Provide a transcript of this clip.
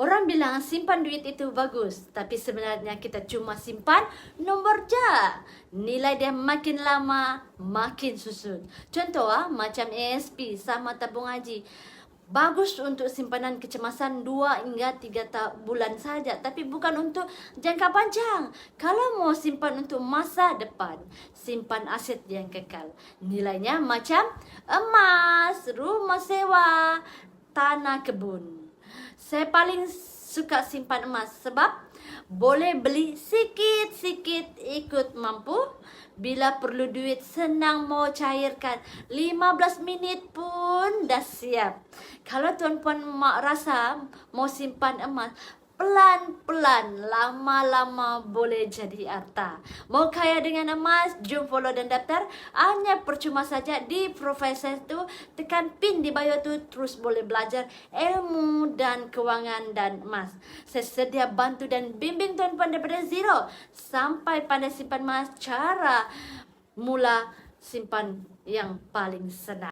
Orang bilang simpan duit itu bagus, tapi sebenarnya kita cuma simpan nombor je. Nilai dia makin lama, makin susun. Contoh macam ASP sama tabung haji. Bagus untuk simpanan kecemasan 2 hingga 3 bulan saja, tapi bukan untuk jangka panjang. Kalau mau simpan untuk masa depan, simpan aset yang kekal. Nilainya macam emas, rumah sewa, tanah kebun. Saya paling suka simpan emas sebab boleh beli sikit-sikit ikut mampu. Bila perlu duit senang mau cairkan, 15 minit pun dah siap. Kalau tuan-puan mak rasa mau simpan emas, pelan-pelan, lama-lama boleh jadi harta. Mau kaya dengan emas? Jom follow dan daftar. Hanya percuma saja di profesor tu. Tekan pin di bio tu, terus boleh belajar ilmu dan kewangan dan emas. Saya sedia bantu dan bimbing tuan-puan daripada zero sampai pandai simpan emas. Cara mula simpan yang paling senang.